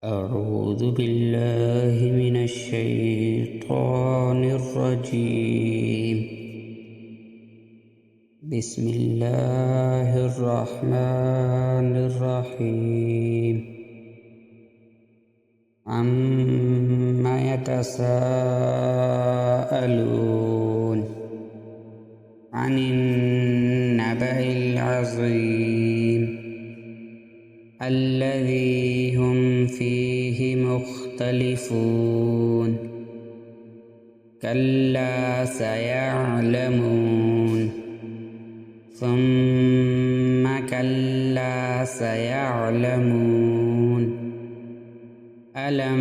أعوذ بالله من الشيطان الرجيم. بسم الله الرحمن الرحيم. عما يتساءلون عن النبأ العظيم الذي هم فيه مختلفون كلا سيعلمون ثم كلا سيعلمون ألم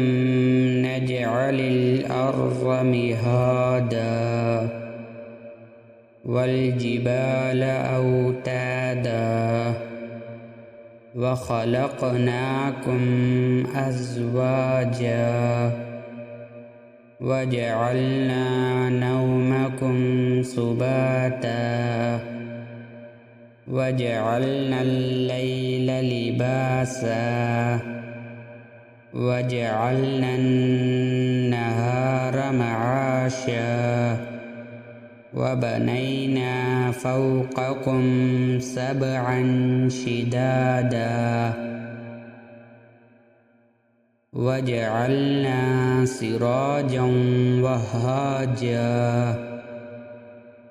نجعل الأرض مهادا والجبال أوتادا وخلقناكم أزواجا وجعلنا نومكم سباتا وجعلنا الليل لباسا وجعلنا النهار معاشا وبنينا فوقكم سبعا شدادا وجعلنا سراجا وهاجا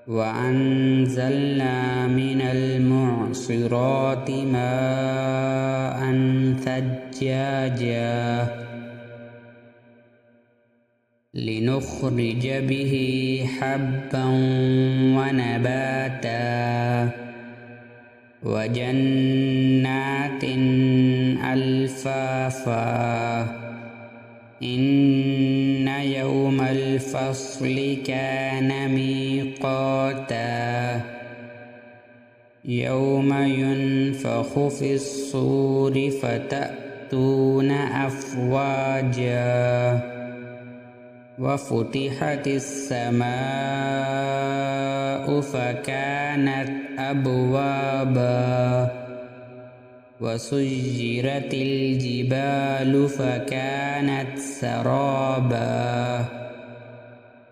وأنزلنا من المعصرات ماء ثجاجا لنخرج به حبا ونباتا وجنات ألفافا إن يوم الفصل كان ميقاتا يوم ينفخ في الصور فتأتون أفواجا وفتحت السماء فكانت أبوابا وسيرت الجبال فكانت سرابا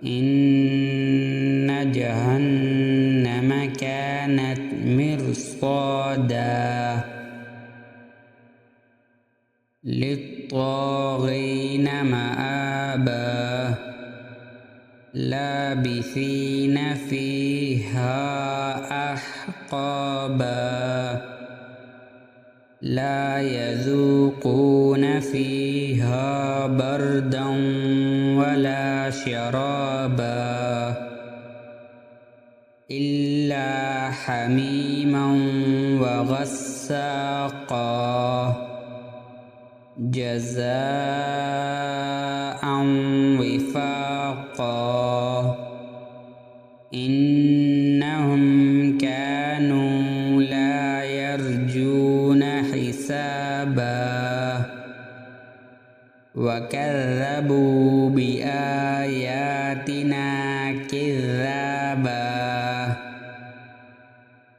إن جهنم كانت مرصادا للطاغين مآبا لابثين فيها أحقابا لا يذوقون فيها بردا ولا شرابا إلا حميما وغساقا جزاء وفاقا إنهم كانوا لا يرجون حسابا وكذبوا بآياتنا كذابا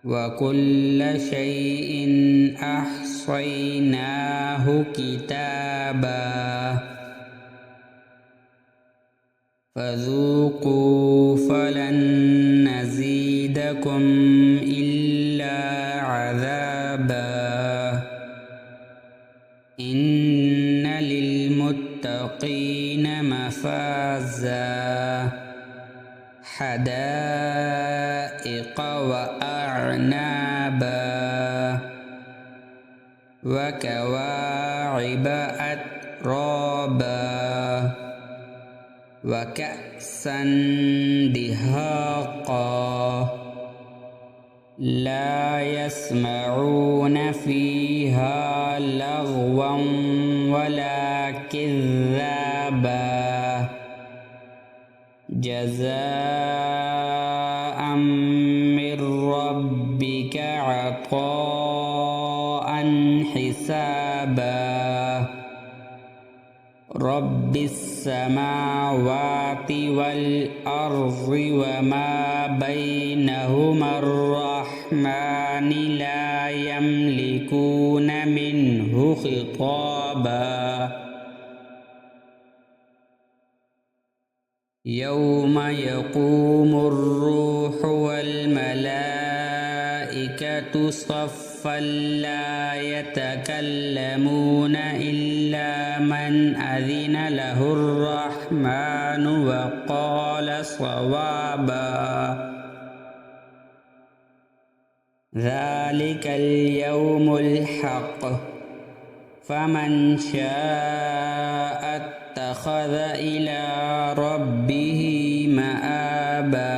وكل شيء أحصيناه كتابا فذوقوا فلن نزيدكم إلا عذابا إن للمتقين مفازا حدائق وأعنابا وكواعب أترابا وكأسا دهاقا لا يسمعون فيها لغوا ولا كذابا جزاء من ربك عطاء حسابا رب السماوات والأرض وما بينهما الرحمن لا يملكون منه خطابا يوم يقوم الروح والملائكة صفا لا يتكلمون إلا من أذن له الرحمن وقال صوابا ذلك اليوم الحق فمن شاء اتخذ إلى ربه مآبا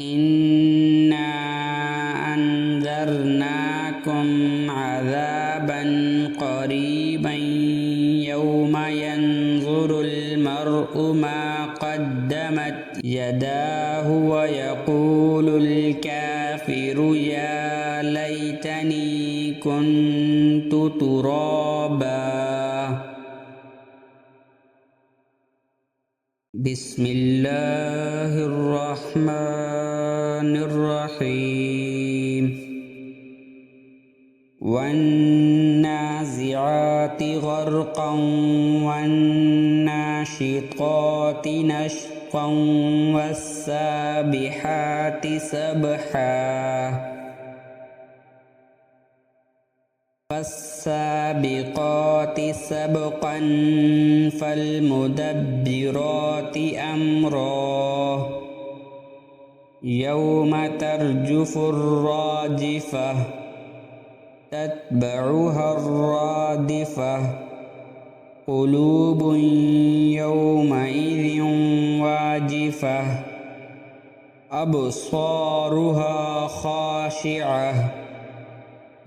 إنا أنذرناكم عذابا قريبا يوم ينظر المرء ما قدمت يداه ويقول الكافر يا ليتني كنت ترابا بسم الله الرحمن الرحيم والنازعات غرقا والناشطات نشطا والسابحات سبحا فالسابقات سبقا فالمدبرات أمرا يوم ترجف الراجفة تتبعها الرادفة قلوب يومئذ واجفة أبصارها خاشعة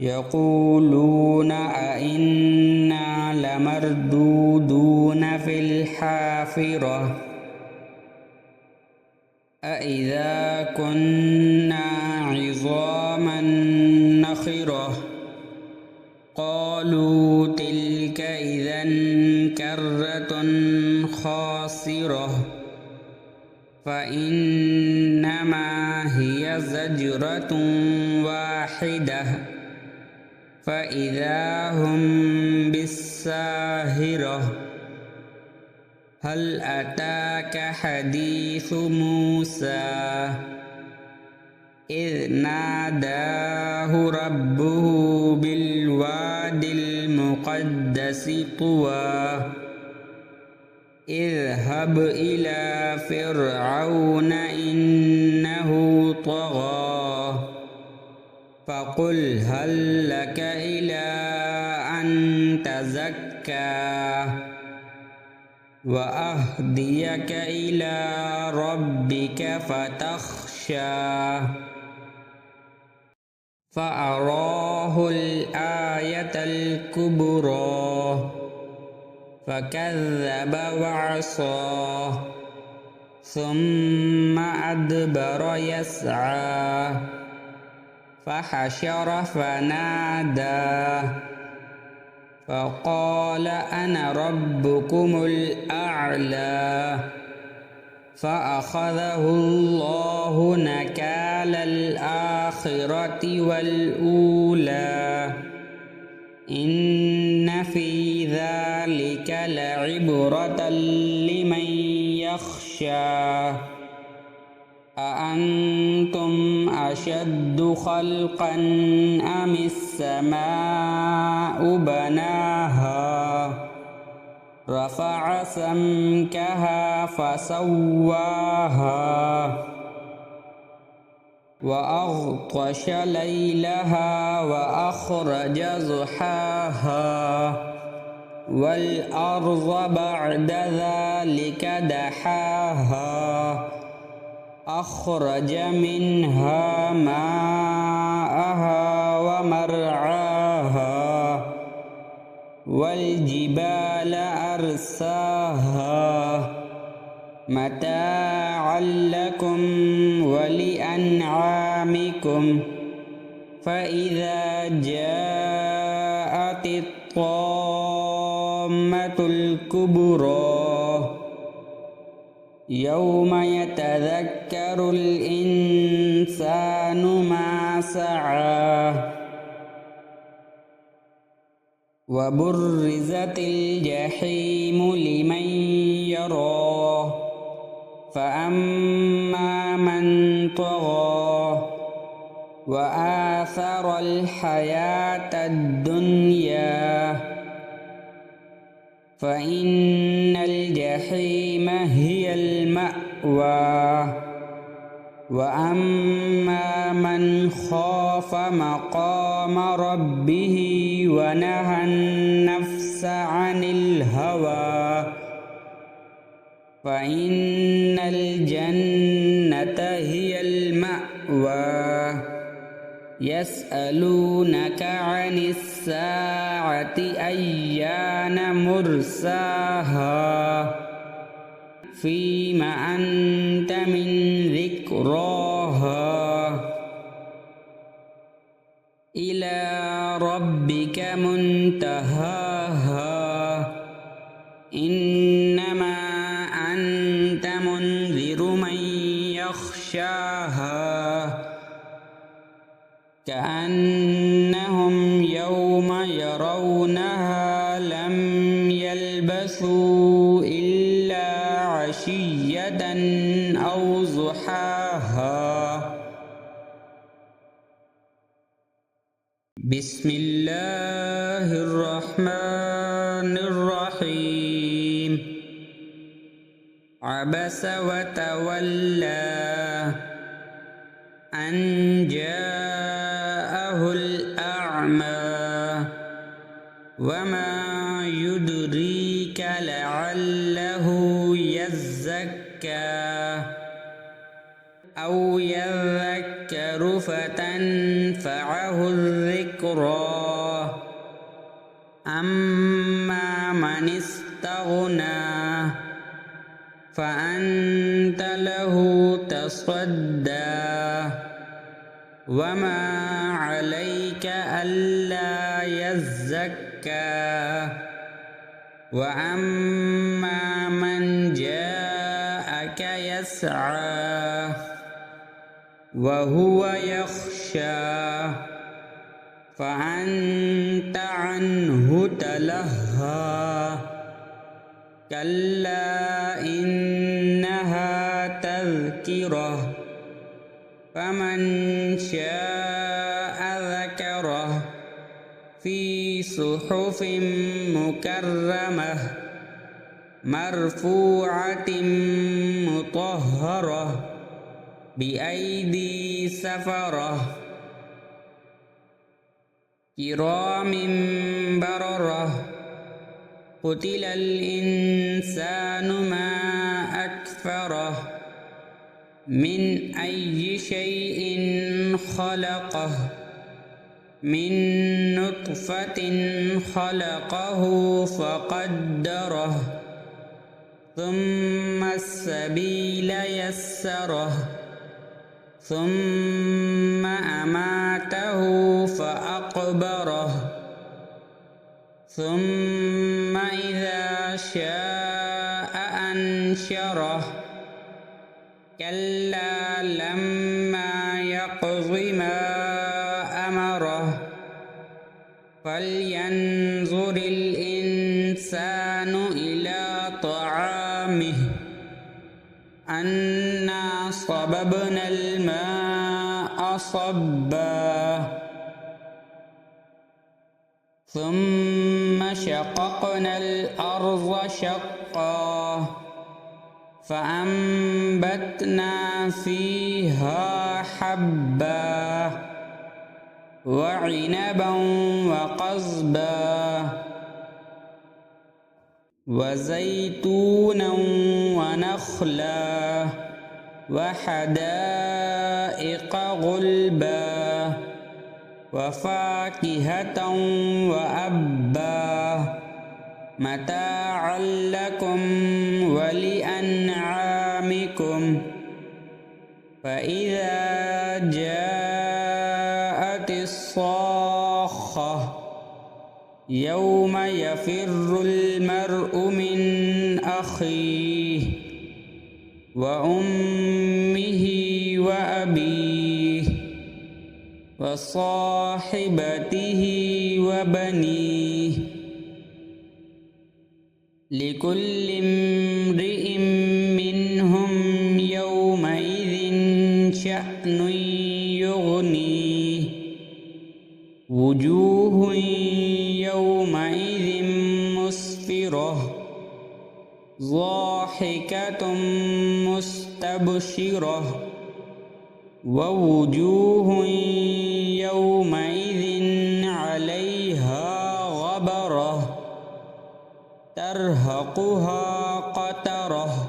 يقولون أئنا لمردودون في الحافرة أئذا كنا عظاما نخرة قالوا تلك إذا كرة خاسرة فإنما هي زجرة واحدة فإذا هم بالساهرة هل أتاك حديث موسى إذ ناداه ربه بالواد المقدس طوى اذهب إلى فرعون إنه طغى فقل هل لك إلى أن تزكى وأهديك إلى ربك فتخشى فأراه الآية الكبرى فكذب وعصى ثم أدبر يسعى فحشر فنادى فقال أنا ربكم الأعلى فأخذه الله نكال الآخرة والأولى إن في ذلك لعبرة لمن يخشى أأنتم أشد خلقا أم السماء بناها رفع سمكها فسواها وأغطش ليلها وأخرج ضحاها والأرض بعد ذلك دحاها أخرج منها ماءها ومرعاها والجبال أرساها متاعا لكم ولأنعامكم فإذا جاءت الطامة الكبرى يوم يتذكر الإنسان ما سعى وبرزت الجحيم لمن يراه فأما من طغى وآثر الحياة الدنيا فإن الجحيم هي المأوى وأما من خاف مقام ربه ونهى النفس عن الهوى فإن الجنة هي المأوى يسألونك عن الساعة أيان مرساها فيم أنت من ذكراها إلى ربك منتهاها إنما أنت منذر من يخشاها كأنهم يوم يرونها لم يلبثوا إلا عشية أو ضحاها بسم الله الرحمن الرحيم عبس وتولى أن جاءه الأعمى وما يدريك لعله يزكى أو يذكر فتنفعه الذكرى أما من استغنى فأنت له تصدى وما عليك ألا يزكى وأما من جاءك يسعى وهو يخشى فأنت عنه تلهى كلا إنها تذكرة فمن شاء ذكره في صحف مكرمة مرفوعة مطهرة بأيدي سفرة كرام بررة قتل الإنسان ما أكفره من أي شيء خلقه من نطفة خلقه فقدره ثم السبيل يسره ثم أماته فأقبره ثم إذا شاء أنشره كلا لما يقض ما أمره فلينظر الإنسان إلى طعامه أنا صببنا الماء صبا ثم شققنا الأرض شقا فأنبتنا فيها حبا وعنبا وقضبا وزيتونا ونخلا وحدائق غلبا وفاكهة وأبا متاعا لكم ولأنعامكم فإذا جاءت الصاخة يوم يفر المرء من أخيه وأمه وأبيه وصاحبته وبنيه لكل امرئ منهم يومئذ شأن يغنيه وجوه يومئذ مسفرة ضاحكة مستبشرة ووجوه يومئذ عليها غبرة ترهقها قترة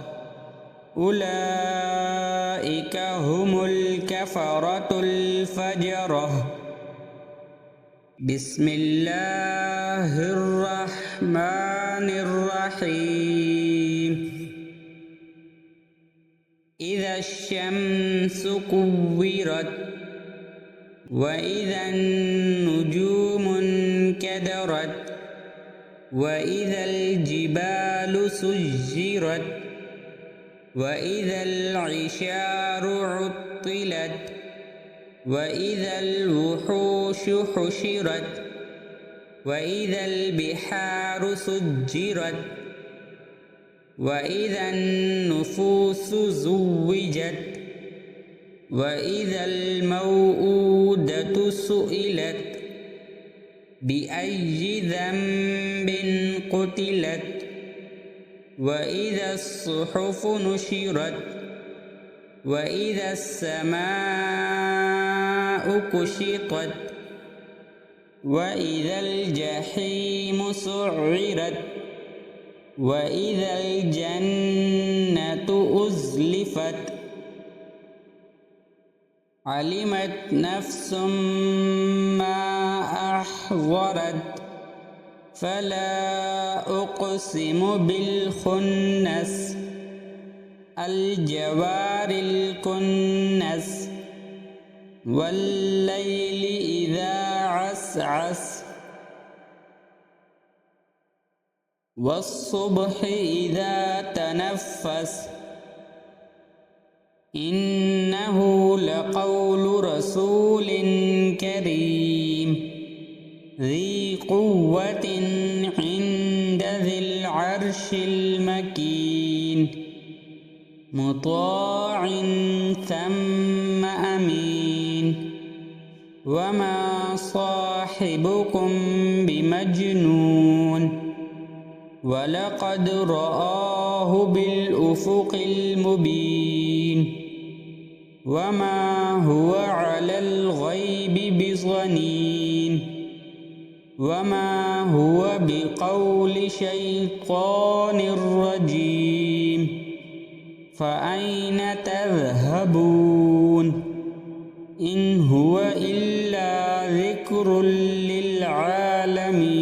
أولئك هم الكفرة الفجرة بسم الله الرحمن الرحيم إذا الشمس كورت وإذا النجوم انكدرت وإذا الجبال سجرت وإذا العشار عطلت وإذا الوحوش حشرت وإذا البحار سجرت وإذا النفوس زوجت وإذا الموءودة سئلت بأي ذنب قتلت وإذا الصحف نشرت وإذا السماء كشطت وإذا الجحيم سعرت وإذا الجنة أزلفت علمت نفس ما أحضرت فلا أقسم بالخنس الجوار الكنس والليل إذا عسعس والصبح إذا تنفس إنه لقول رسول كريم ذي قوة عند ذي العرش المكين مطاع ثم أمين وما صاحبكم بمجنون ولقد رآه بالأفق المبين وما هو على الغيب بضنين وما هو بقول شيطان رجيم فأين تذهبون إن هو إلا ذكر للعالمين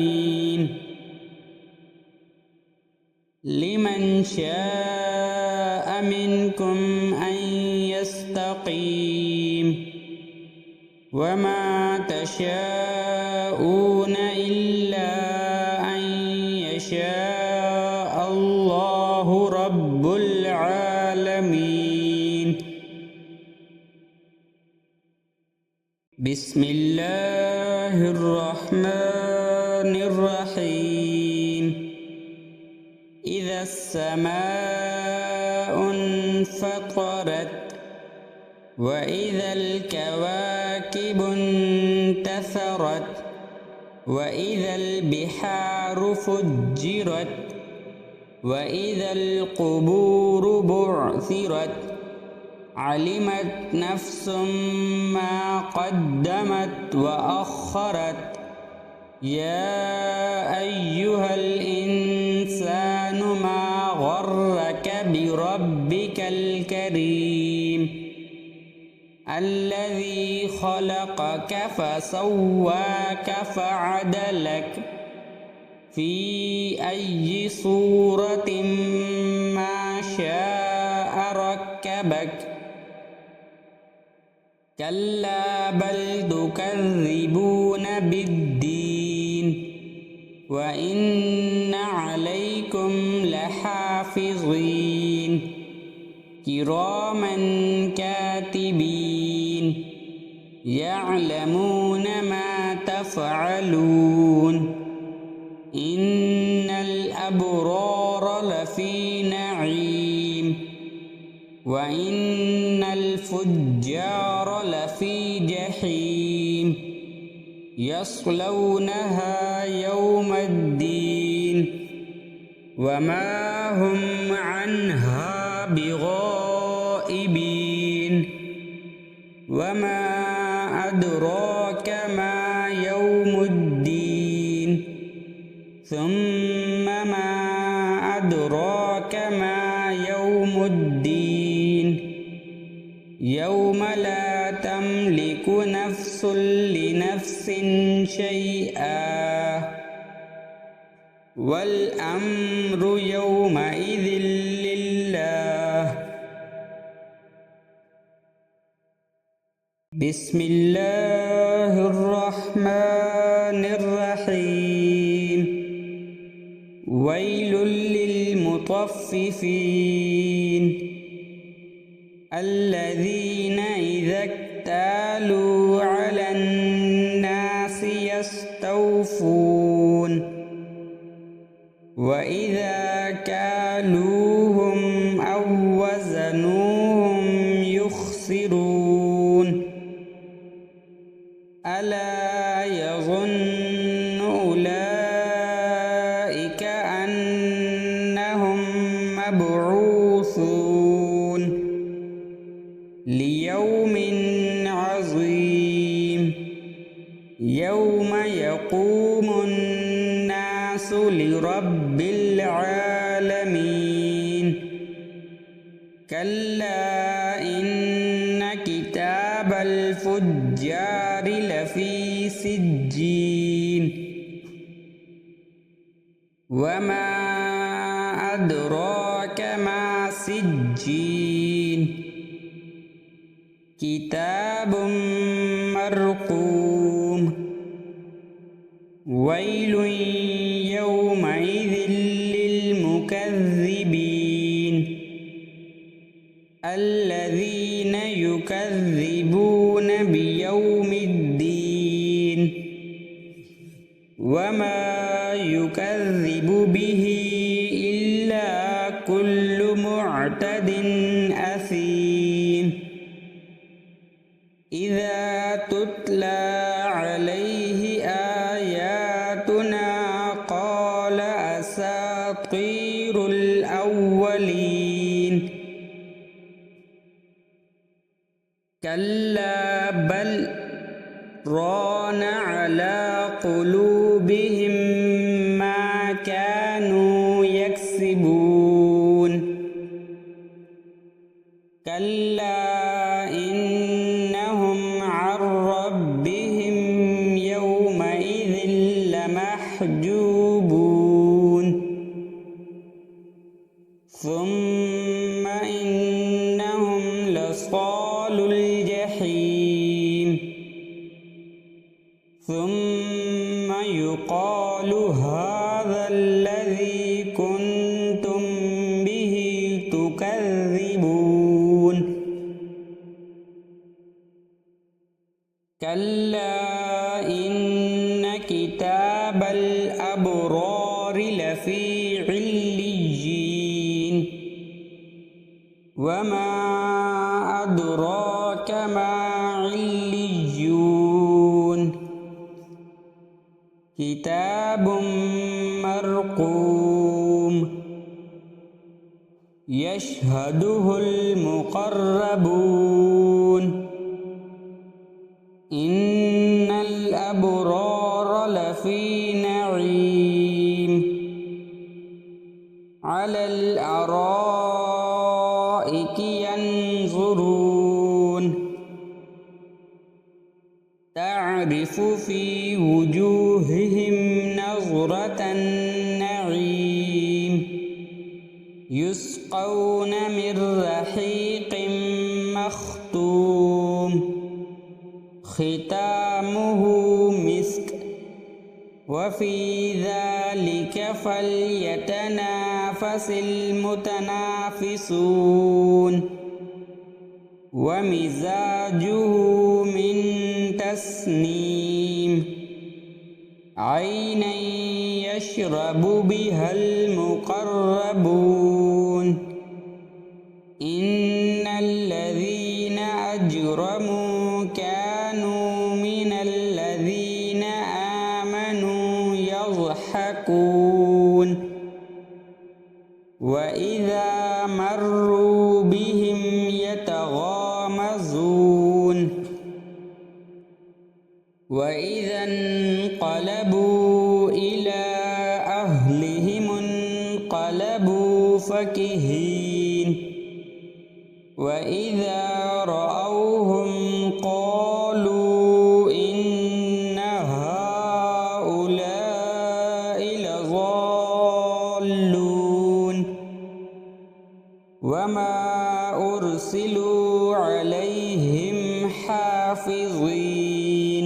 لمن شاء منكم أن يستقيم وما تشاءون إلا أن يشاء الله رب العالمين بسم الله الرحمن الرحيم إذا السماء انفطرت وإذا الكواكب انتثرت وإذا البحار فجرت وإذا القبور بعثرت علمت نفس ما قدمت وأخرت يا أيها الإنسان ما غرك بربك الكريم الذي خلقك فسواك فعدلك في أي صورة ما شاء ركبك كلا بل تكذبون بالدين وإن عليكم لحافظين كراما كاتبين يعلمون ما تفعلون إن الأبرار وإن الفجار لفي جحيم يصلونها يوم الدين وما هم عنها بغائبين وما أدراك ما يوم الدين ثم ما أدراك ما يوم الدين يوم لا تملك نفس لنفس شيئا والأمر يومئذ لله. بسم الله الرحمن الرحيم. ويل للمطففين الذين إذا اكتالوا على الناس يستوفون وإذا كالوهم أو وزنوهم يخسرون ألا يظن أولئك أنهم مبعوثون ليوم عظيم يوم يقوم الناس لرب العالمين كلا إن كتاب الفجار لفي سجين وما أدراك ما سجين كتاب مرقوم ويل يومئذ للمكذبين الذين يكذبون بيوم الدين وما يكذب به إلا كل معتد أثيم إذا تتلى عليه آياتنا قال أساطير الأولين كلا بل ران على قلوبهم ما كانوا يكسبون كلا إنهم عن ربهم يومئذ لمحجوبون ثم إنهم لصالو الجحيم ثم يقال هذا الذي كنتم به تكذبون كلا إن كتاب الأبرار لفي عليين وما أدراك ما عليون كتاب مرقوم يشهده المقربون إن الأبرار لفي نعيم على الأرائك ينظرون تعرف في وجوههم نظرة النعيم يسقون من رحيق مختوم ختامه مسك وفي ذلك فليتنافس المتنافسون ومزاجه من تسنيم عينا يشرب بها المقربون إن يضحكون وإذا مروا بهم يتغامزون وإذا انقلبوا إلى أهلهم انقلبوا فكهين وإذا رأوهم قالوا إن هؤلاء لضالون وما أرسلوا عليهم حافظين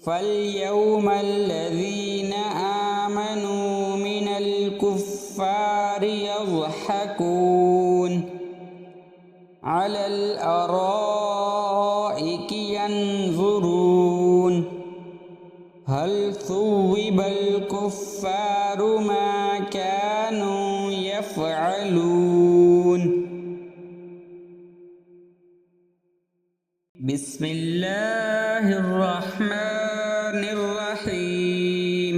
فاليوم الذين آمنوا من الكفار يضحكون على الأرائك ينظرون هل ثوب الكفار ما كانوا يفعلون بسم الله الرحمن الرحيم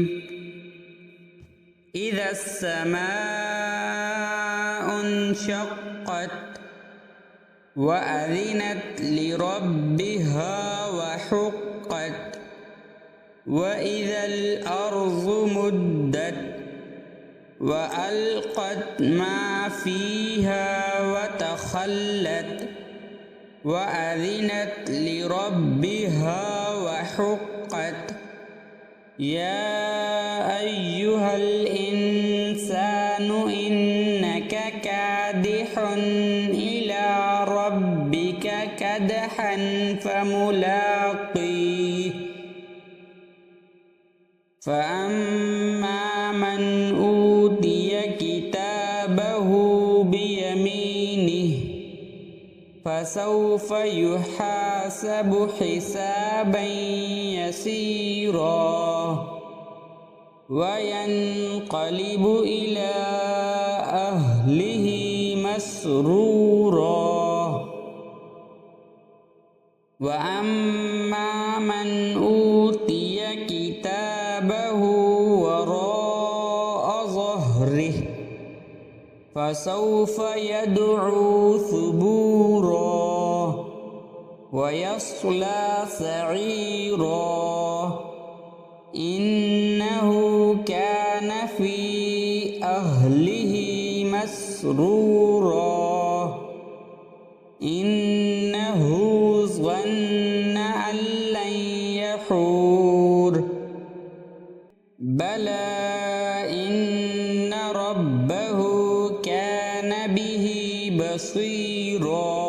إذا السماء انشقت وأذنت لربها وحقت وإذا الأرض مدت وألقت ما فيها وتخلت وأذنت لربها وحقت يا أيها الإنسان إنك كادح إلى ربك كدحا فملاقيه فأما من أوتي كتابه بيمينه فسوف يحاسب حسابا يسيرا وينقلب إلى أهله مسرورا وأما من أوتي كتابه وراء ظهره فسوف يدعو ثبورا ويصلى سعيرا إنه كان في أهله مسرورا إنه ظن أن لن يحور بلى إن ربه كان به بصيرا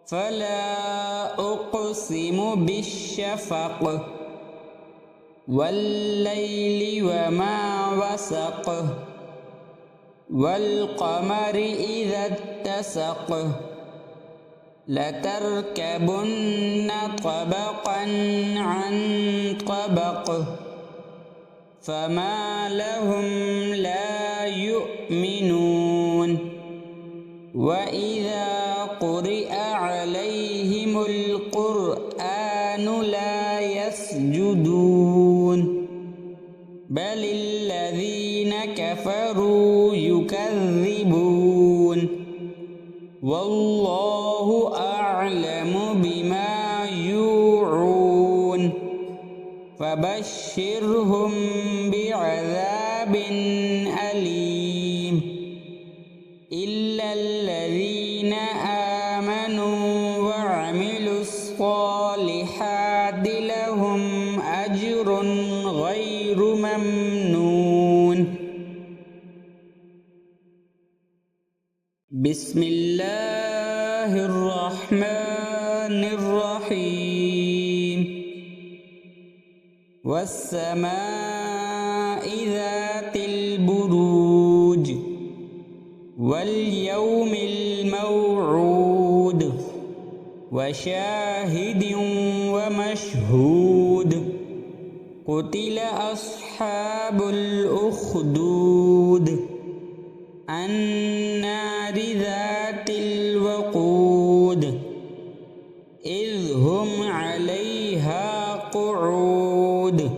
فلا أقسم بالشفق والليل وما وسق والقمر إذا اتسق لتركبن طبقا عن طبق فما لهم لا يؤمنون وإذا قرئ عليهم القرآن لا يسجدون بل الذين كفروا يكذبون والله أعلم بما يوعون فبشرهم بعذاب أليم إلا الذين آمنوا وعملوا الصالحات لهم أجر غير ممنون بسم الله الرحمن الرحيم والسماء ذات البروج واليوم الموعود وشاهد ومشهود قتل أصحاب الأخدود النار ذات الوقود إذ هم عليها قعود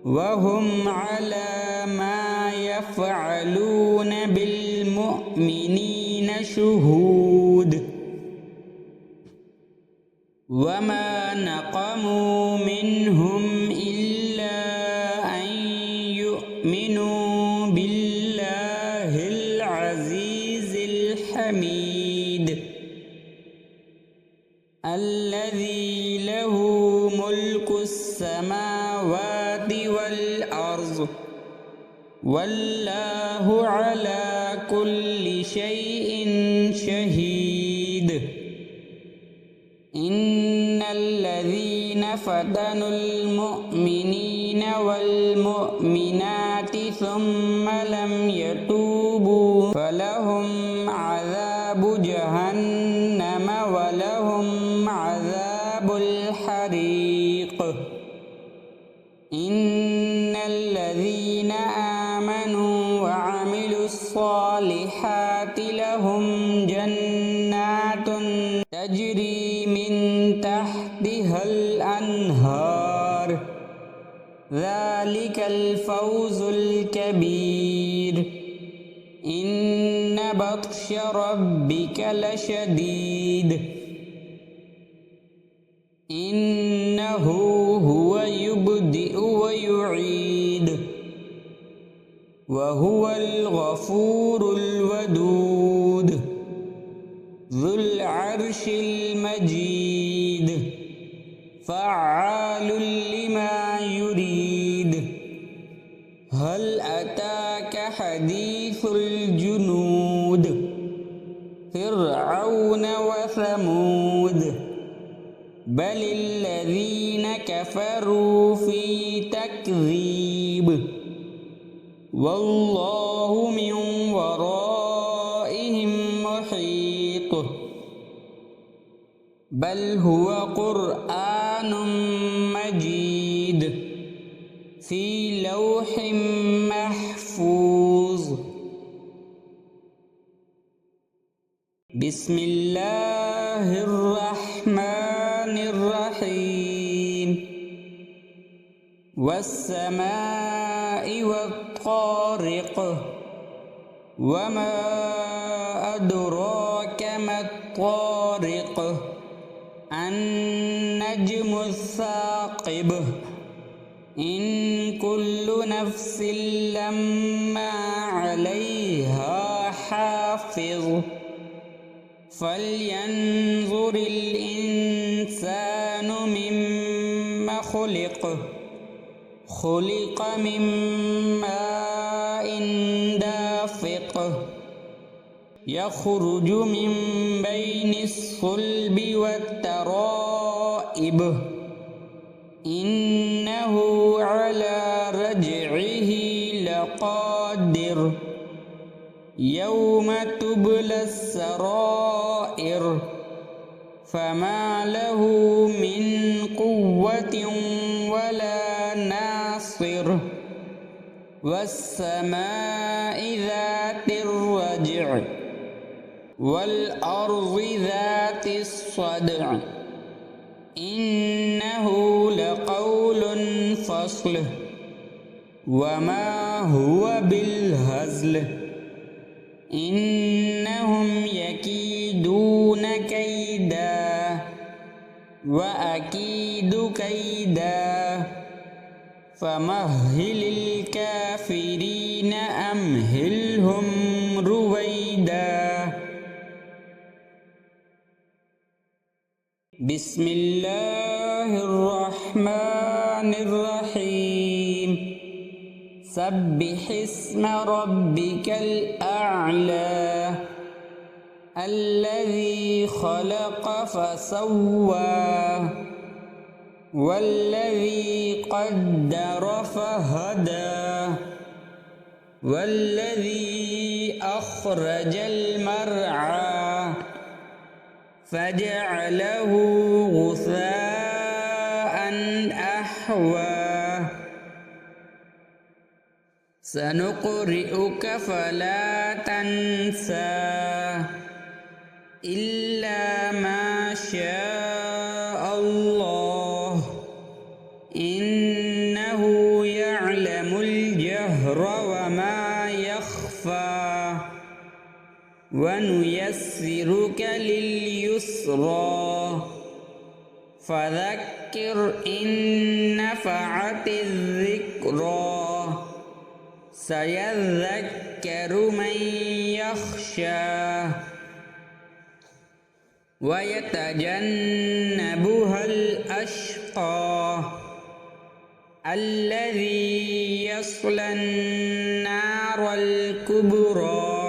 وهم على ما يفعلون بالمؤمنين شهود وما نقموا منهم إلا أن يؤمنوا بالله العزيز الحميد الذي له ملك السماوات والأرض والله على كل شيء شهيد إن الذين فتنوا المؤمنين والمؤمنات ثم لم يتوبوا فلهم عذاب جهنم ولهم عذاب الحريق إن الذين آمنوا وعملوا الصالحات لهم جنات تجري من تحتها الأنهار ذلك الفوز الكبير إن بطش ربك لشديد إنه هو يبدئ ويعيد وهو الغفور الودود ذو العرش المجيد فعال لما يريد هل أتاك حديث الجنود فرعون وثمود بل الذين كفروا في تكذيب والله من ورائهم محيط بل هو قرآن مجيد في لوح محفوظ بسم الله الرحمن الرحيم والسماء والطارق وما أدراك ما الطارق النجم الثاقب إن كل نفس لما عليها حافظ فلينظر الإنسان مما خلق من ماء دافق يخرج من بين الصلب والترائب إنه على رجعه لقادر يوم تبلى السرائر فما له من قوة ولا ناصر والسماء ذات الرجع والأرض ذات الصدع إنه لقول فصل وما هو بالهزل إنهم يكيدون كيدا وأكيد كيدا فمهل الكافرين أمهلهم رويدا بسم الله الرحمن الرحيم سبح اسم ربك الأعلى الذي خلق فسوى والذي قدر فهدى والذي أخرج المرعى فجعله غثاء أحوى سنقرئك فلا تنسى إلا ما شاء الله إنه يعلم ونيسرك لليسرى فذكر إن نفعت الذكرى سيذكر من يخشى ويتجنبها الأشقى الذي يصلى النار الكبرى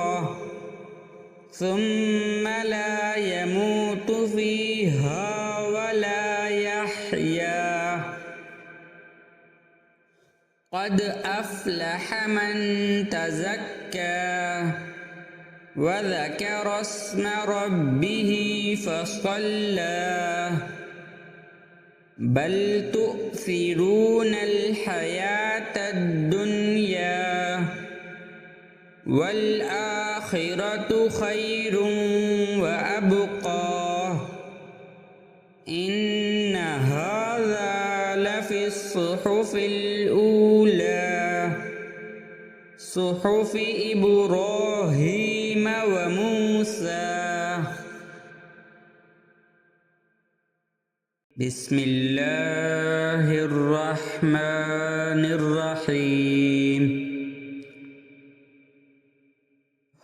ثم لا يموت فيها ولا يحيا قد أفلح من تزكى وذكر اسم ربه فصلى بل تؤثرون الحياة الدنيا والآخرة خير وأبقى إن هذا لفي الصحف الأولى صحف إبراهيم وموسى بسم الله الرحمن الرحيم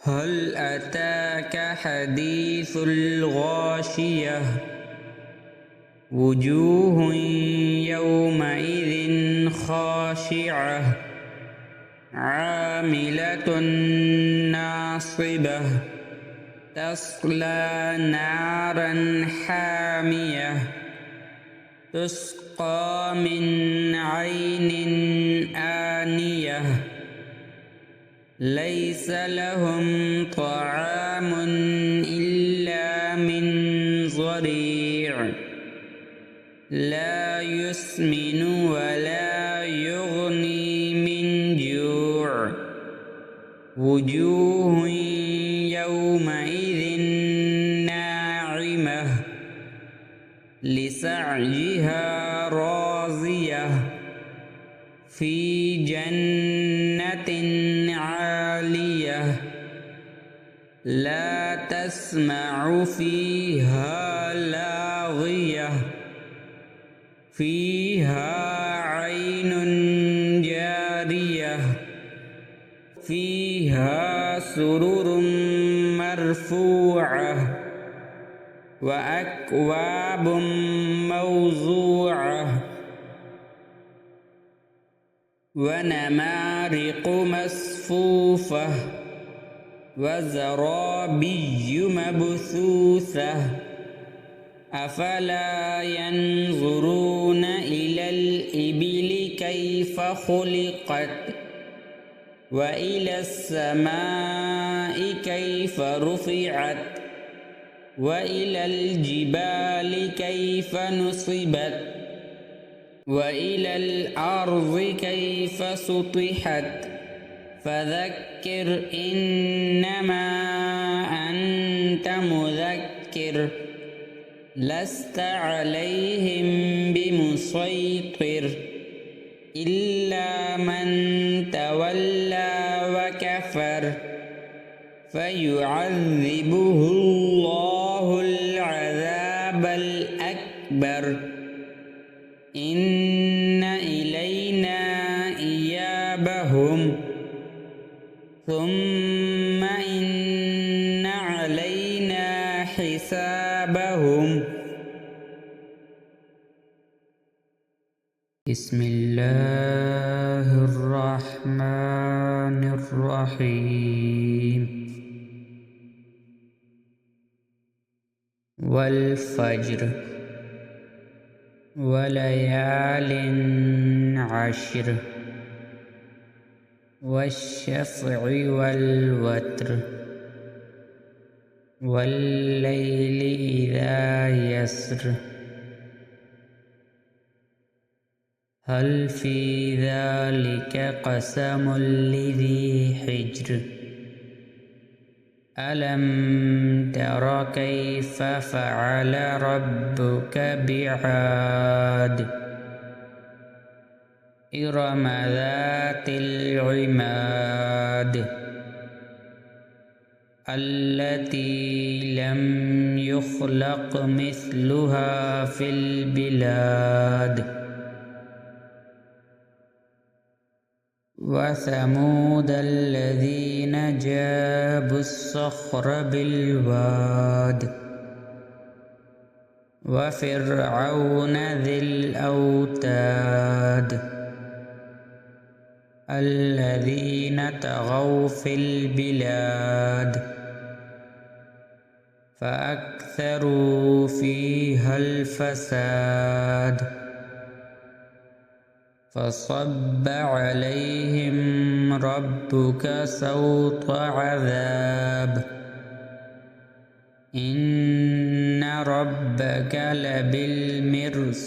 هل أتاك حديث الغاشية وجوه يومئذ خاشعة عاملة ناصبة تصلى نارا حامية تسقى من عين آنية ليس لهم طعام إلا من ضريع لا يسمن ولا يغني من جوع وجوه يومئذ ناعمة لسعيها راضية في جنة عالية لا تسمع فيها لاغية فيها عين جارية فيها سرر مرفوعة وأكواب موضوعة ونمارق مصفوفة وزرابي مبثوثة أفلا ينظرون إلى الإبل كيف خلقت وإلى السماء كيف رفعت وإلى الجبال كيف نصبت وإلى الأرض كيف سطحت فذكر إنما أنت مذكر لست عليهم بمسيطر إلا من تولى وكفر فيعذبه الله العذاب الأكبر إن إلينا إيابهم ثم إن علينا حسابهم بسم الله الرحمن الرحيم والفجر وليال عشر والشفع والوتر والليل إذا يسر هل في ذلك قسم لذي حجر ألم تر كيف فعل ربك بعاد إرم ذات العماد التي لم يخلق مثلها في البلاد وثمود الذين جابوا الصخر بالواد وفرعون ذي الأوتاد الذين طغوا في البلاد فأكثروا فيها الفساد فصب عليهم ربك سوط عذاب إن ربك لبالمرصاد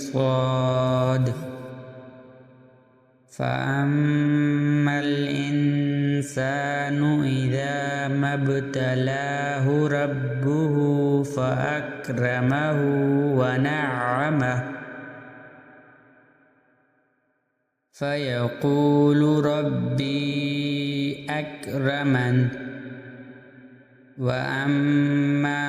فأما الإنسان إذا ما ابتلاه ربه فأكرمه ونعمه فيقول ربي أكرمن وأما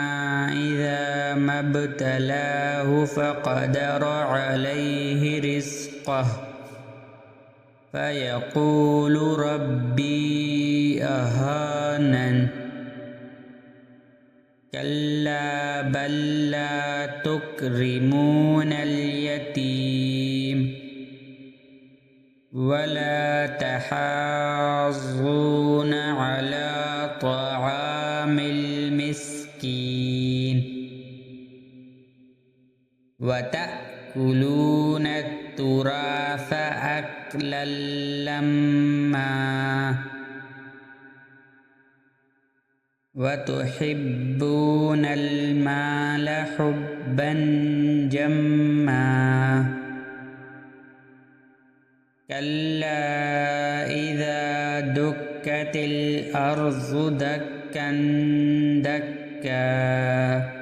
إذا ما ابتلاه فقدر عليه رزقه فيقول ربي أهانن كلا بل لا تكرمون اليتيم ولا تحاضون على طعام المسكين وتأكلون التراث أكلا لما وتحبون المال حبا جما كلا إذا دكت الأرض دكا دكا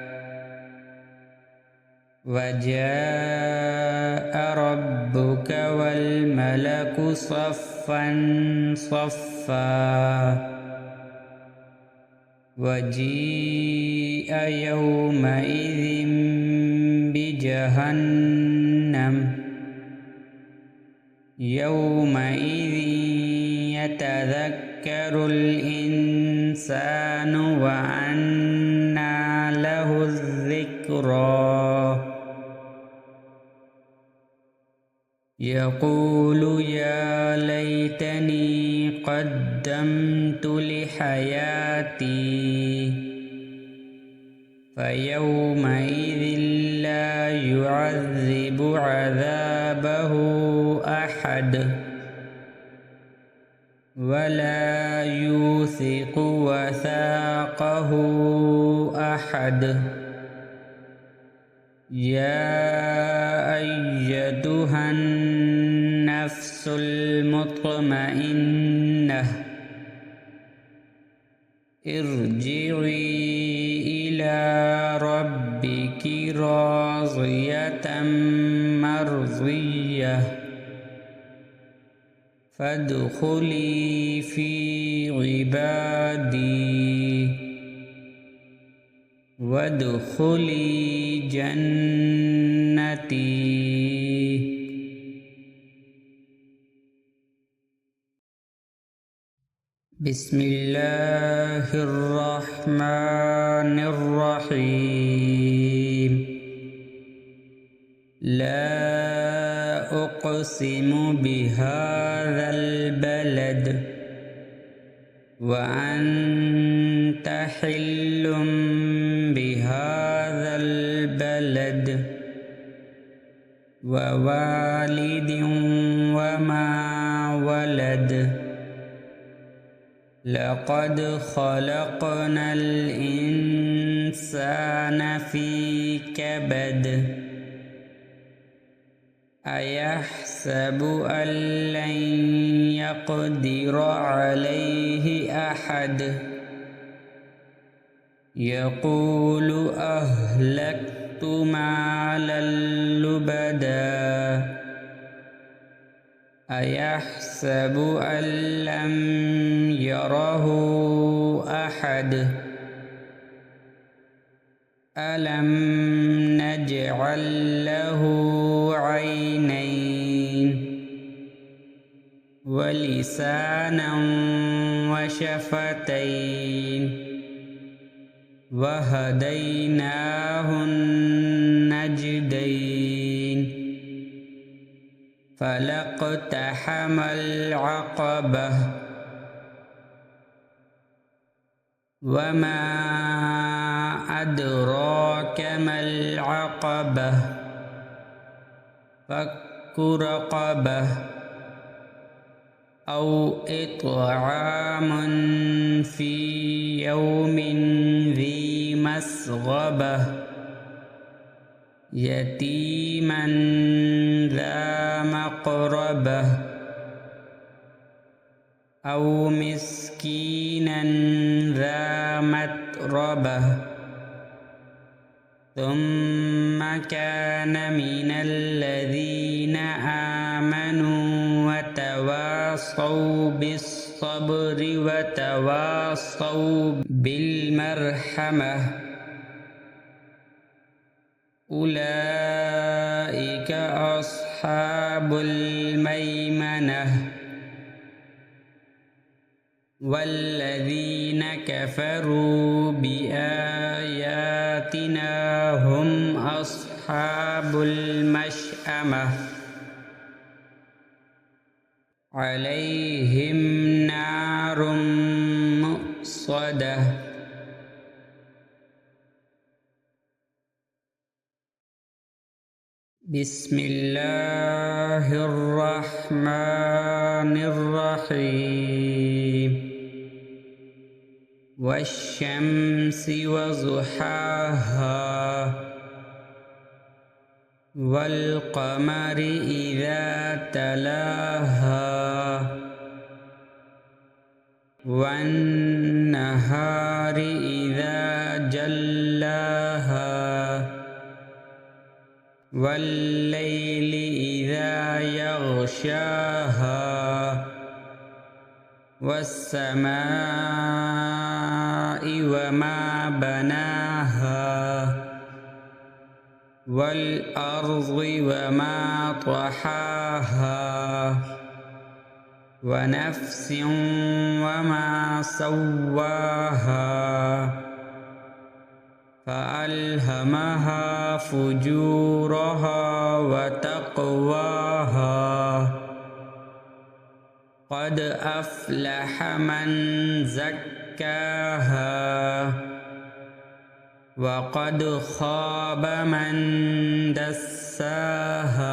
وجاء ربك والملك صفا صفا وجيء يومئذ بجهنم يومئذ يتذكر الإنسان وأنى له الذكرى يقول يا ليتني قدمت لحياتي فيومئذ لا يعذب عذابه أحد ولا يوثق وثاقه أحد يا أيتها النفس المطمئنة ارجعي إلى ربك راضية مرضية فادخلي في عبادي وادخلي جنتي بسم الله الرحمن الرحيم لا أقسم بهذا البلد وأنت حل بهذا البلد ووالد وما ولد لقد خلقنا الإنسان في كبد أيحسب أن لن يقدر عليه أحد يقول أهلكت مالا لبدا أيحسب أن لم يره أحد ألم نجعل له عينين ولسانا وشفتين وهديناه النجدين فلاقتحم العقبة وما أدراك ما العقبة فك رقبة أو إطعام في يوم ذي مسغبة يتيما ذا مقربة أو مسكينا ذا متربة ثم كان من الذين آمنوا وتواصوا بالصبر وتواصوا بالمرحمة أولئك أصحاب الميمنة والذين كفروا بآياتنا هم أصحاب المشأمة عليهم نار مؤصدة بسم الله الرحمن الرحيم والشمس وضحاها والقمر إذا تلاها والنهار إذا جلاها والليل إذا يغشاها والسماء وما بناها والأرض وما طحاها ونفس وما سواها فألهمها فجورها وتقواها قد أفلح من زكاها وقد خاب من دساها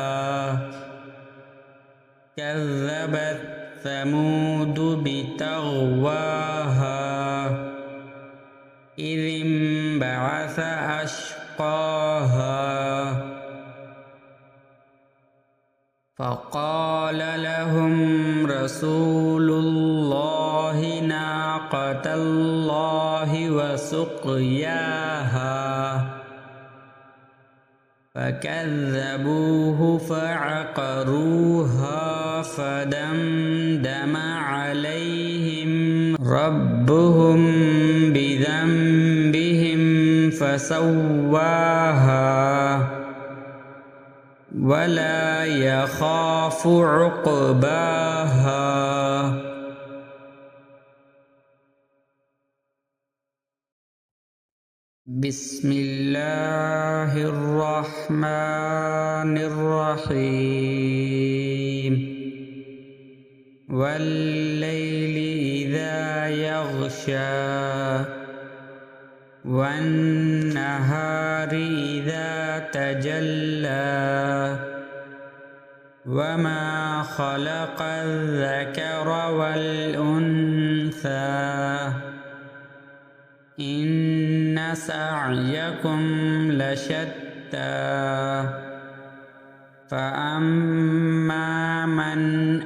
كذبت ثمود بتغواها إذ انبعث أشقاها فقال لهم رسول الله ناقة الله وسقياها فكذبوه فعقروها فدمدم عليهم ربهم بذنبهم فسواها ولا يخاف عقباها بسم الله الرحمن الرحيم والليل إذا يغشى والنهار إذا تجلى وما خلق الذكر والأنثى إن سعيكم لشتى فأما من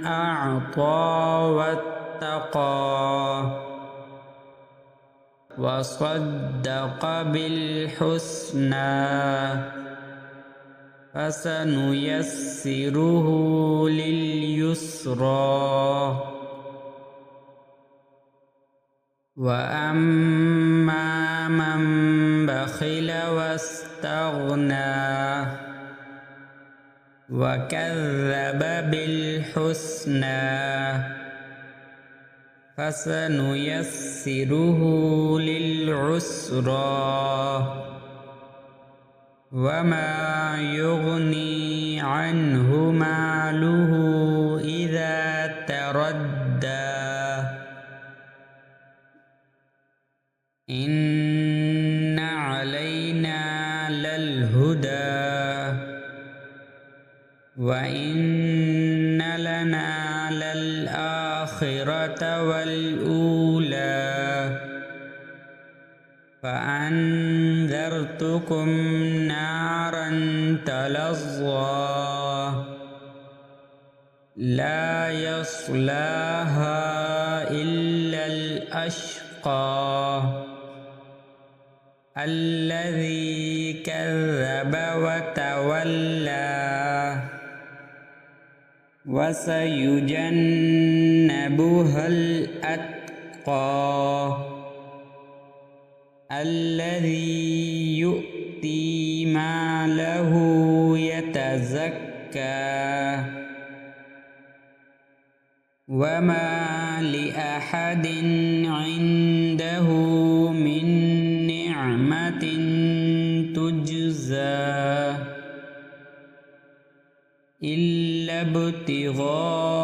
أعطى واتقى وصدق بالحسنى فسنيسره لليسرى وأما من بخل واستغنى وكذب بالحسنى فسنيسره للعسرى وما يغني عنه ماله إذا تردى إن علينا للهدى وإن لنا للآخرة والأولى فأنذرتكم نارا تلظى لا يصلاها إلا الأشقى الذي كذب وتولى وسيجنبها الأتقى الذي يؤتي ماله يتزكى وما لأحد عنده من نعمة تجزى إلا ابتغاء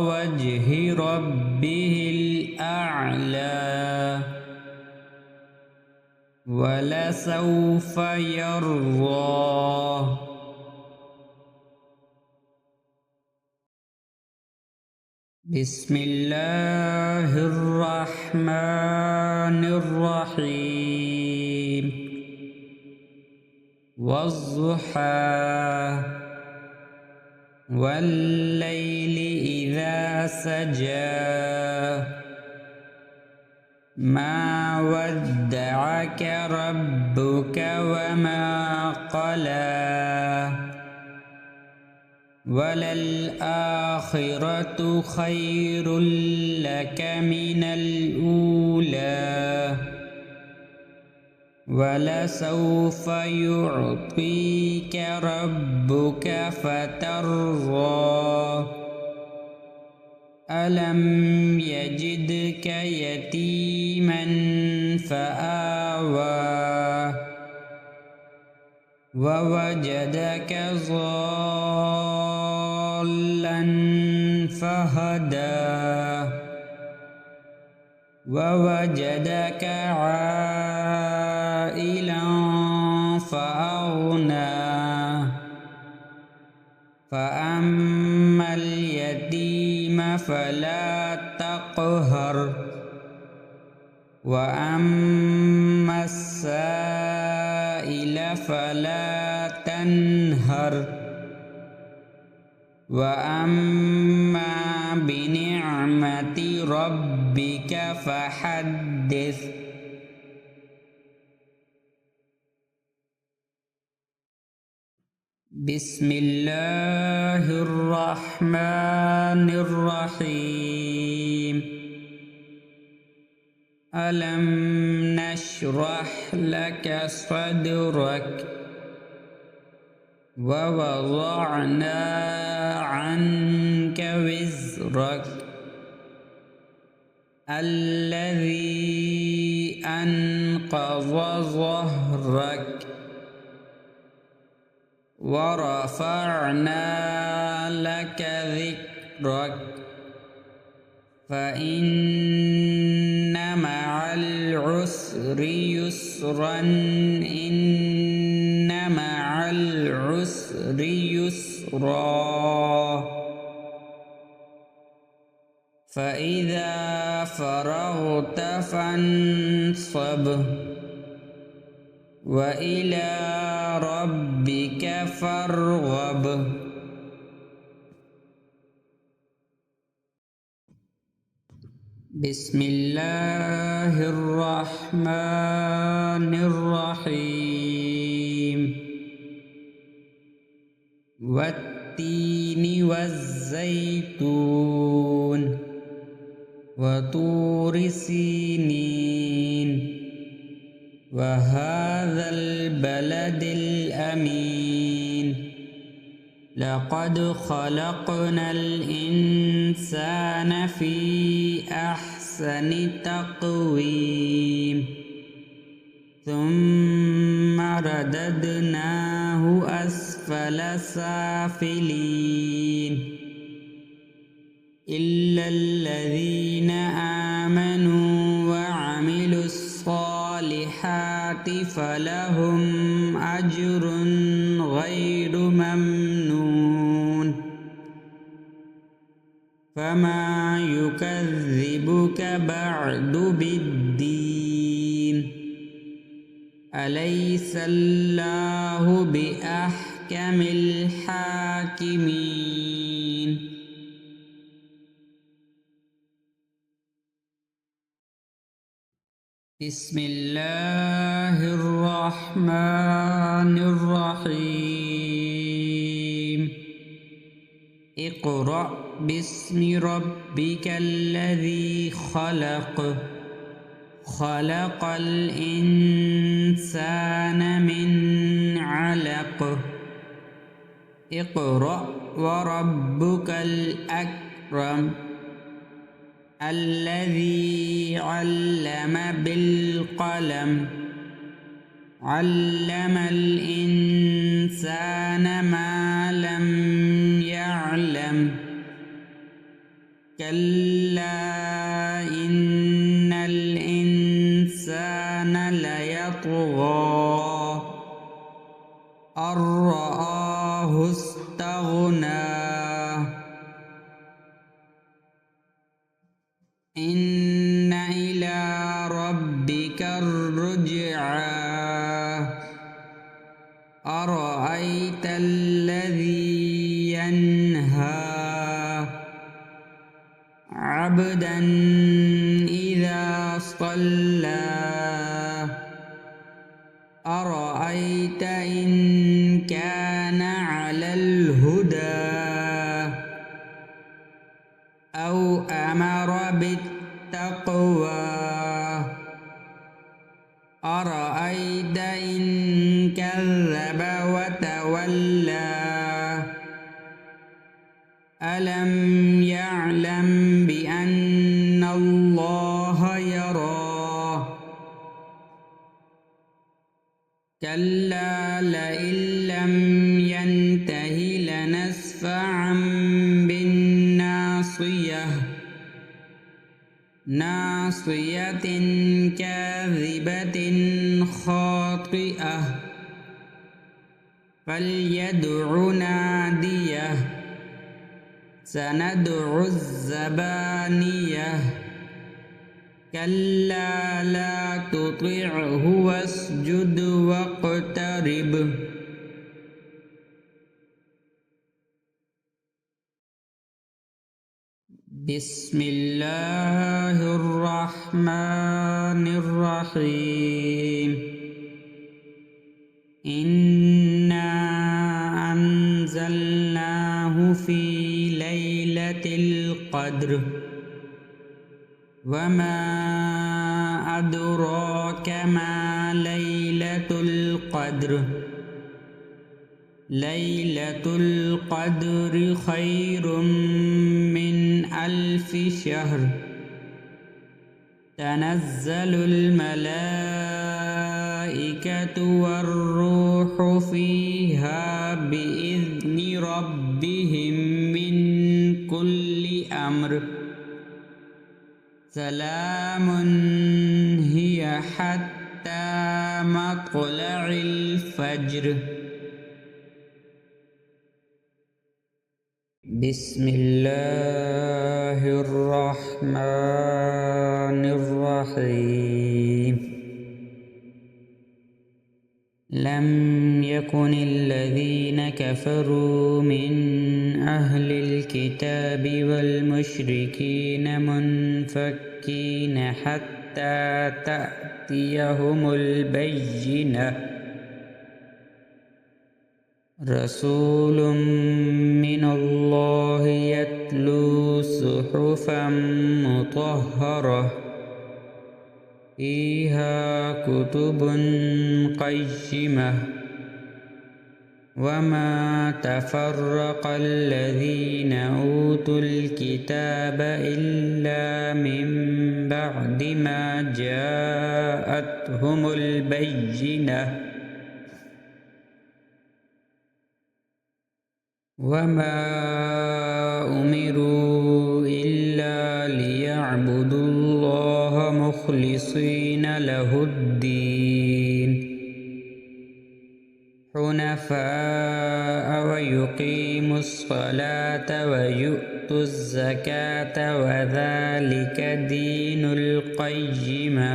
وجه ربه الأعلى ولسوف يرضى بسم الله الرحمن الرحيم والضحى والليل إذا سجى ما ودعك ربك وما قلى وللآخرة خير لك من الأولى ولسوف يعطيك ربك فترضى ألم يجدك يتيما فآوى ووجدك ضالا فهدى ووجدك عائلا فأغنى فأما اليتيم فلا تقهر وأما السائل فلا تنهر وأما بنعمة ربك فحدث بسم الله الرحمن الرحيم ألم نشرح لك صدرك ووضعنا عنك وزرك الذي أنقض ظهرك ورفعنا لك ذكرك فإن مع العسر يسرا إن مع العسر يسرا فإذا فرغت فانصب وإلى ربك فارغب بسم الله الرحمن الرحيم والتين والزيتون وطور سينين وهذا البلد الأمين لقد خلقنا الإنسان في أحسن تقويم ثم رددناه أسفل سافلين إلا الذين آمنوا وعملوا الصالحات فلهم أجر غير ممنون فما يكذبك بعد بالدين أليس الله بأحكم الحاكمين بسم الله الرحمن الرحيم اقرأ باسم ربك الذي خلق خلق الإنسان من علق اقرأ وربك الأكرم الذي علم بالقلم علم الإنسان ما لم يعلم كلا إن الإنسان ليطغى أن رآه استغنى إن إلى ربك الرجعى أرأيت الذي ينهى عبدا إذا صلى أرأيت إن كان على الهدى أو أمر بالتقوى أرأيت إن كذب وتولى ألم يعلم بأن الله يرى كلا لئن لم ينته لنسفعا بالناصية ناصية كاذبة خاطئة فليدع ناديه سندع الزبانية كلا لا تطعه واسجد واقترب بسم الله الرحمن الرحيم إنا أنزلناه في ليلة القدر وما أدراك ما ليلة القدر ليلة القدر خير من 1000 شهر تنزل الملائكة والروح فيها بإذن ربهم من كل أمر سلام هي حتى مطلع الفجر بسم الله الرحمن الرحيم لم يكن الذين كفروا من أهل الكتاب والمشركين منفكين حتى تأتيهم البينة رسول من الله يتلو صحفا مطهرة فيها كتب قيمة وما تفرق الذين أوتوا الكتاب إلا من بعد ما جاءتهم البينة وما أمروا إلا ليعبدوا الله مخلصين له الدين حنفاء ويقيموا الصلاة ويؤتوا الزكاة وذلك دين القيمة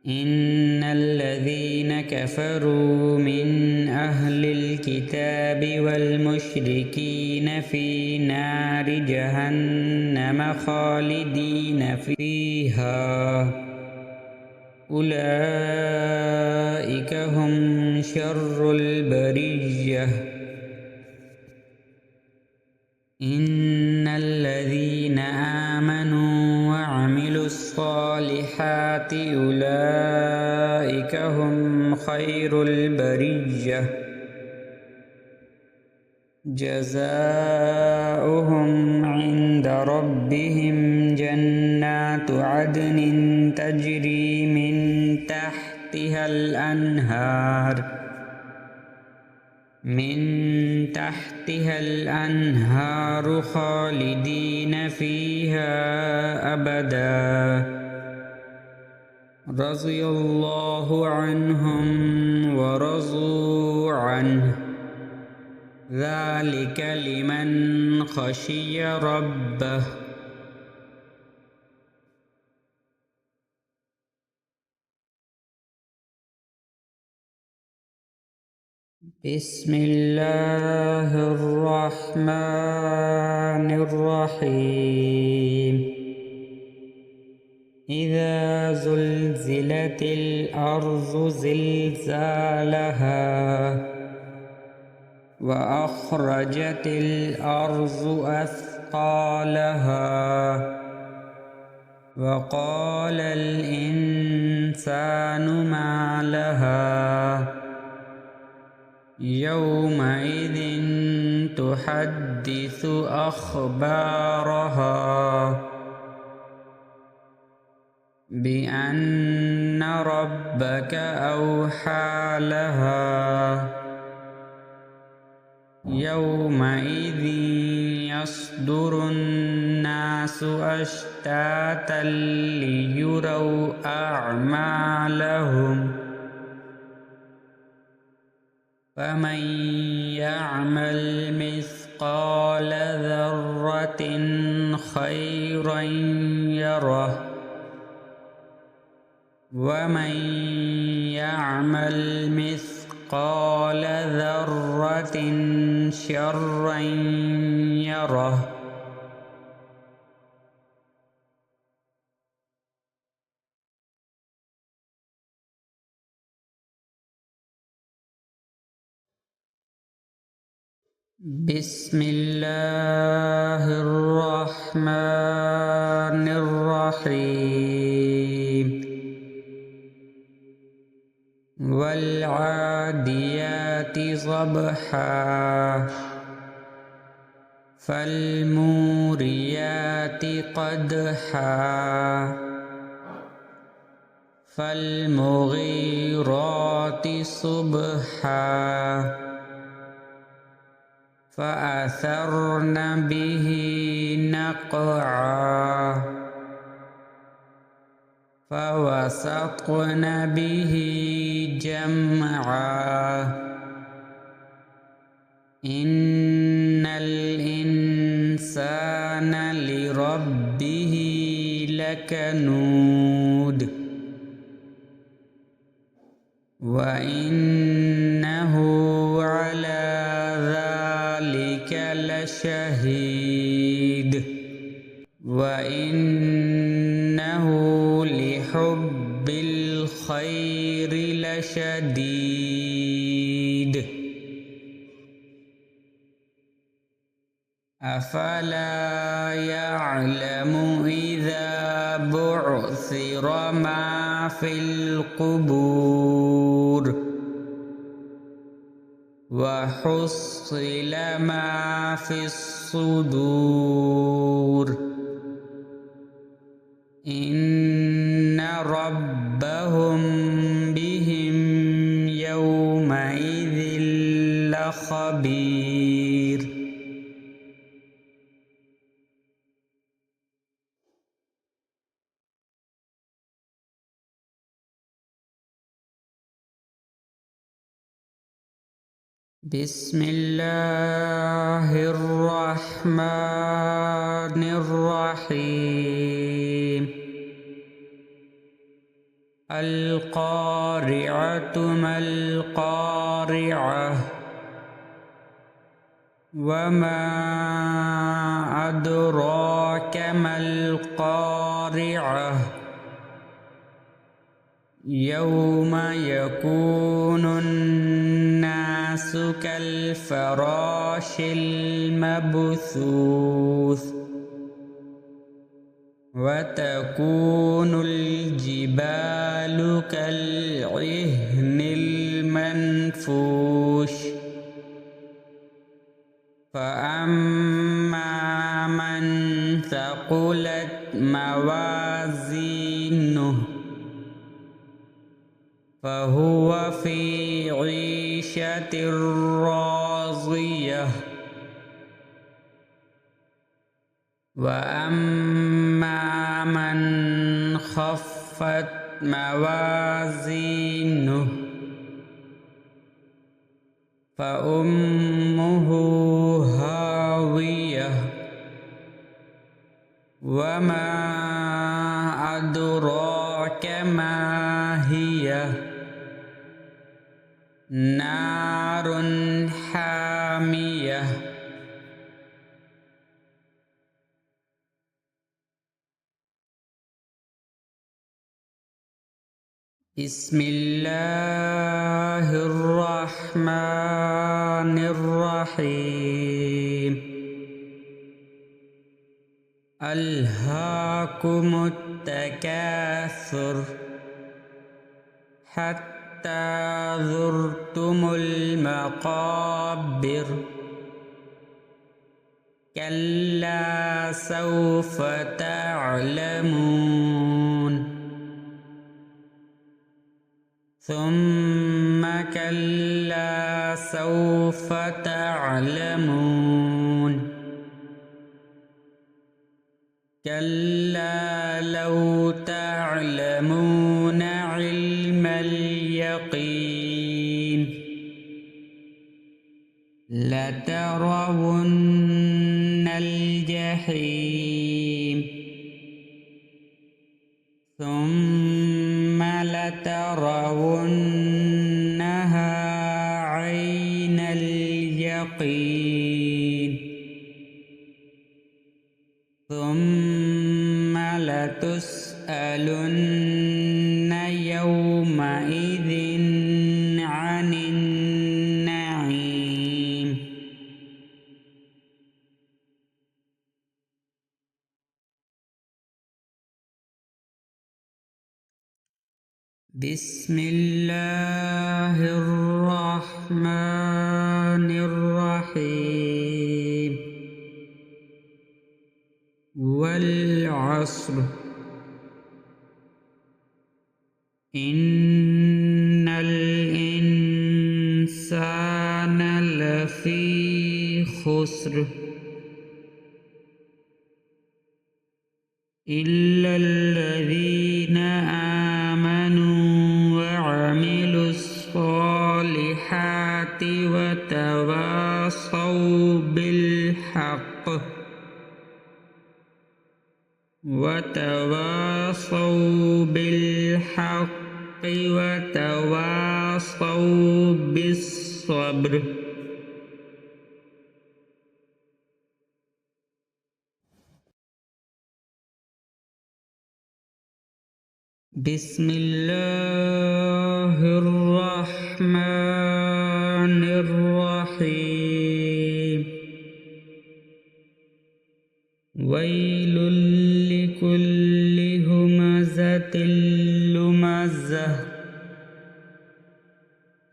إن الذين كفروا من أهل الكتاب والمشركين في نار جهنم خالدين فيها أولئك هم شر البرية إن الذين آمنوا وعملوا الصالحات أولئك هم خير البرية جزاؤهم عند ربهم جنات عدن تجري من تحتها الأنهار خالدين فيها أبدا رضي الله عنهم ورضوا عنه ذلك لمن خشي ربه بسم الله الرحمن الرحيم إذا زلزلت الأرض زلزالها وأخرجت الأرض أثقالها وقال الإنسان ما لها يومئذ تحدث أخبارها بأن ربك أوحى لها يومئذ يصدر الناس أشتاتا ليروا أعمالهم فمن يعمل مثقال ذرة خيرا يره ومن يعمل مثقال ذرة شرا يره بسم الله الرحمن الرحيم والعاديات ضبحا فالموريات قدحا فالمغيرات صبحا فأثرن به نقعا فوسطن به جمعا إن الإنسان لربه لكنود وإنه على ذلك لشهيد وإنه لحب الخير لشديد أفلا يعلم إذا وبعثر ما في القبور وحصل ما في الصدور إن ربهم بهم يومئذ لخبير بسم الله الرحمن الرحيم القارعة ما القارعة وما أدراك ما القارعة يوم يكون الناس كالفراش المبثوث وتكون الجبال كالعهن المنفوش فأما من ثقلت موازينه فهو في عيشة راضية وأما من خفت موازينه فأمه هاوية وما أدراك ما هي نار حامية بسم الله الرحمن الرحيم ألهاكم التكاثر حتى زرتم المقابر كلا سوف تعلمون ثم كلا سوف تعلمون كلا لو تعلمون علم اليقين لترون الجحيم ثم لترونها عين اليقين ثم لتسألن يومئذ عن النعيم بسم الله الرحمن الرحيم والعصر إن الإنسان لفي خسر إلا الذين آمنوا وعملوا الصالحات وتواصوا بالحق وتواصوا بالصبر بسم الله الرحمن الرحيم ويل لكل اللمزة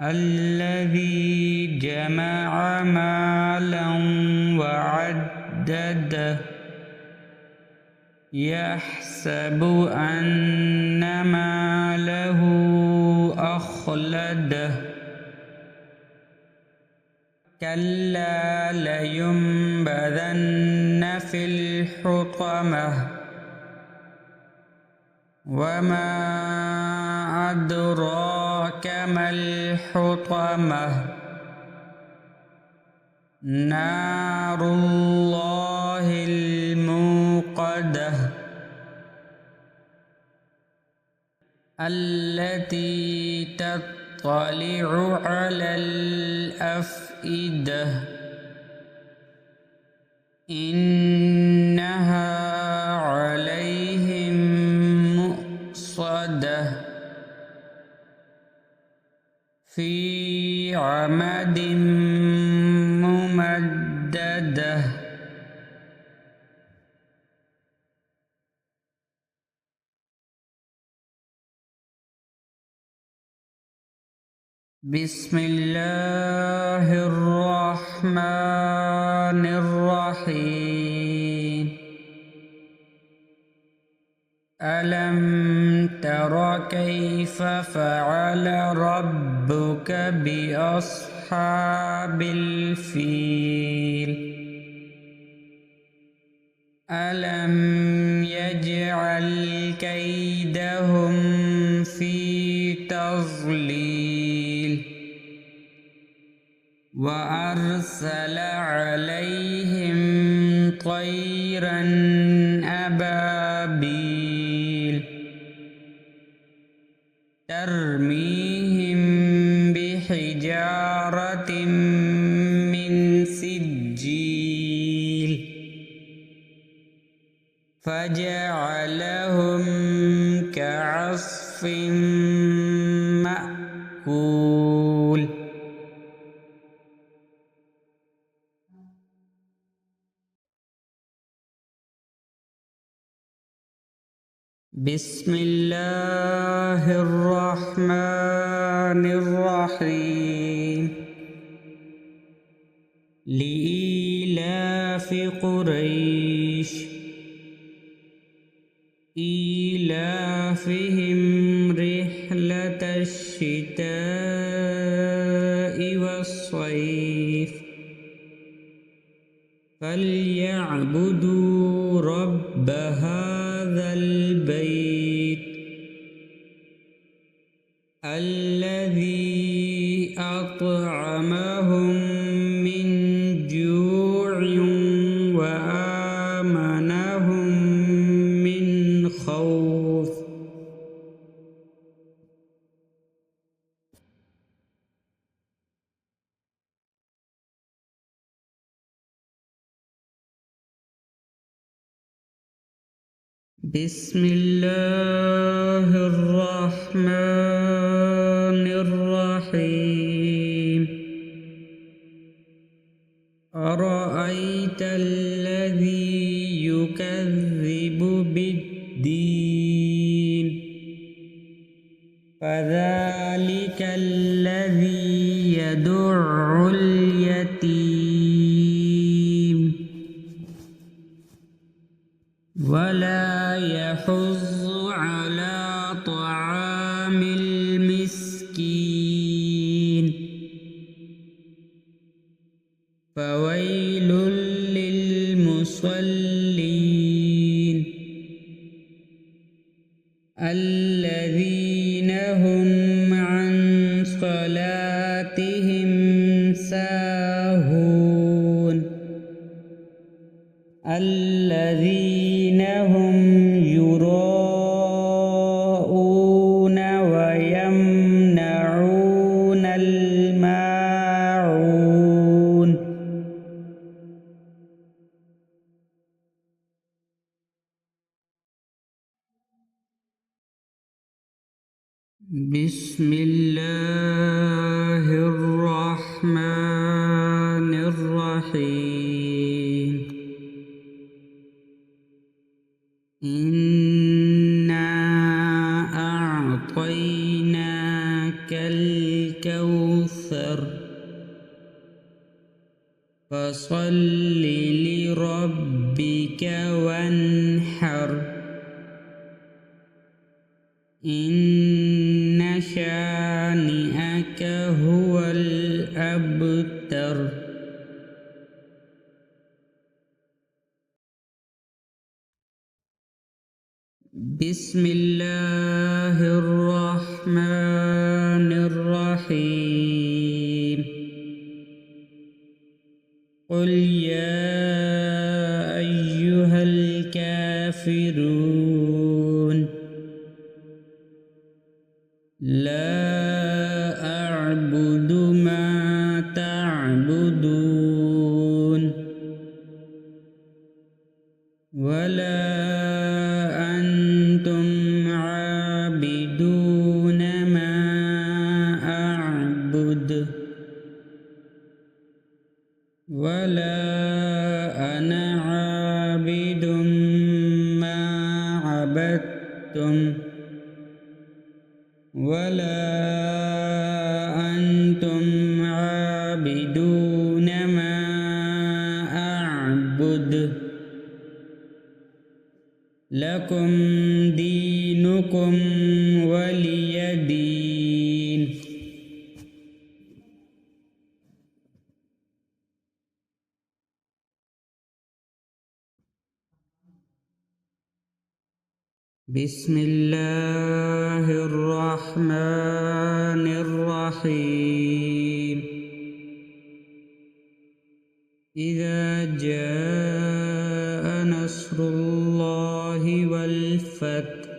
الذي جمع مالا وعدده يحسب أن ماله أخلده كلا لينبذن في الحطمة وما أدراك ما الحطمة نار الله الموقدة التي تطلع على الأفئدة إنها عليهم مؤصدة في عمد ممددة بسم الله الرحمن الرحيم ألم تر كيف فعل ربك بأصحاب الفيل ألم يجعل كيدهم في تضليل وأرسل عليهم طيرا أبابيل ترميهم بحجارة من سجيل فجعلهم كعصف مأكول بسم الله الرحمن الرحيم لإيلاف قريش إيلافهم رحلة الشتاء والصيف فليعبدوا رب هذا البيت الذي أطعمهم من جوع وآمنهم من خوف بسم الله الرحمن الرحيم أرأيت الذي يكذب بالدين فذلك الذي يدع اليتيم ولا يحض على طعام المسكين فويل للمصلين الذين هم عن صلاتهم ساهون الذين هم يراءون ويمنعون الماعون بسم الله الرحمن الرحيم إنا وانحر إن شانئك هو الأبتر بسم الله الرحمن الرحيم قل يا أيها الكافرون لا أعبد ما تعبدون ولا أنتم عابدون ما أعبد ولا أنا عابد ما عبدتم ولا أنتم عابدون ما أعبد لكم دينكم ولي دين بسم الله الرحمن الرحيم إذا جاء نصر الله والفتح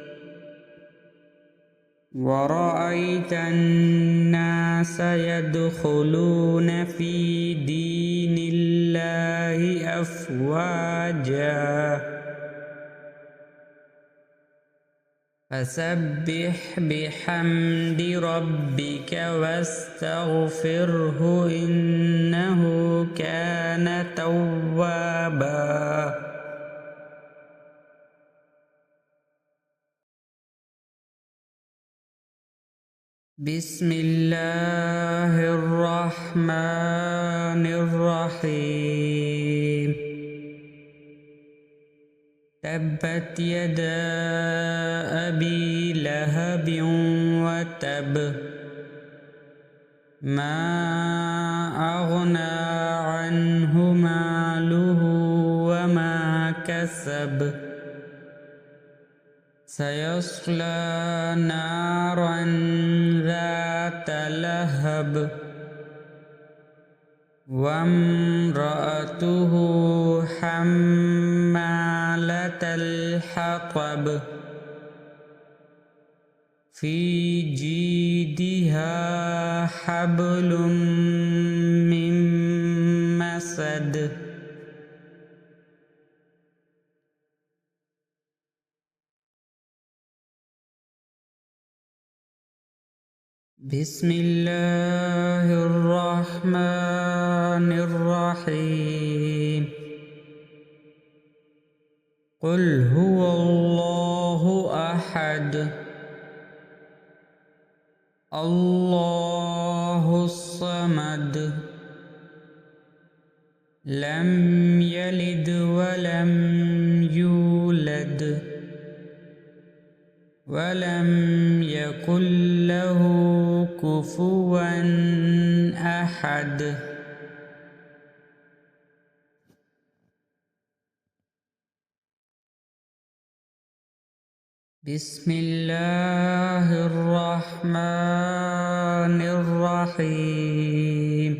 ورأيت الناس يدخلون في دين الله أفواجا فسبح بحمد ربك واستغفره إنه كان توابا بسم الله الرحمن الرحيم تبت يدا أبي لهب وتب ما أغنى عنه ماله وما كسب سيصلى نارا ذات لهب وامرأته حمالة الحطب في جيدها حبل من مسد بسم الله الرحمن الرحيم قل هو الله أحد الله الصمد لم يلد ولم يولد ولم يكن له كفوا أحد بسم الله الرحمن الرحيم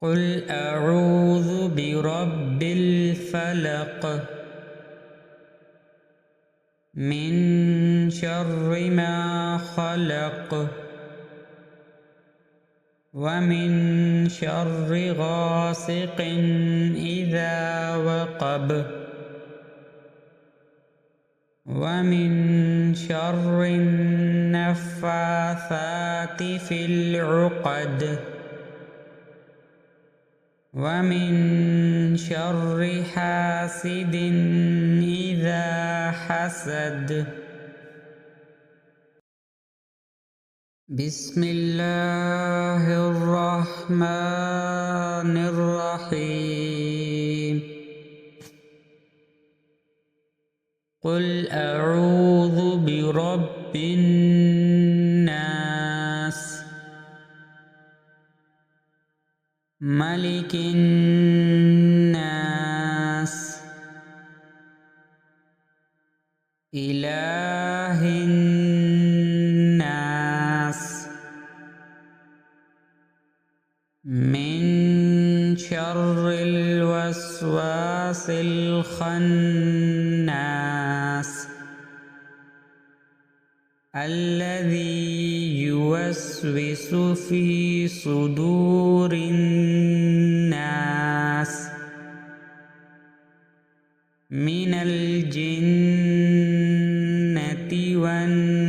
قل أعوذ برب الفلق من شر ما خلق ومن شر غاسق إذا وقب ومن شر النفاثات في العقد ومن شر حاسد إذا حسد بسم الله الرحمن الرحيم قل أعوذ برب الناس ملك الناس إله الناس من شر الوسواس الخناس الذي يوسوس في صدور الناس من الجنة والناس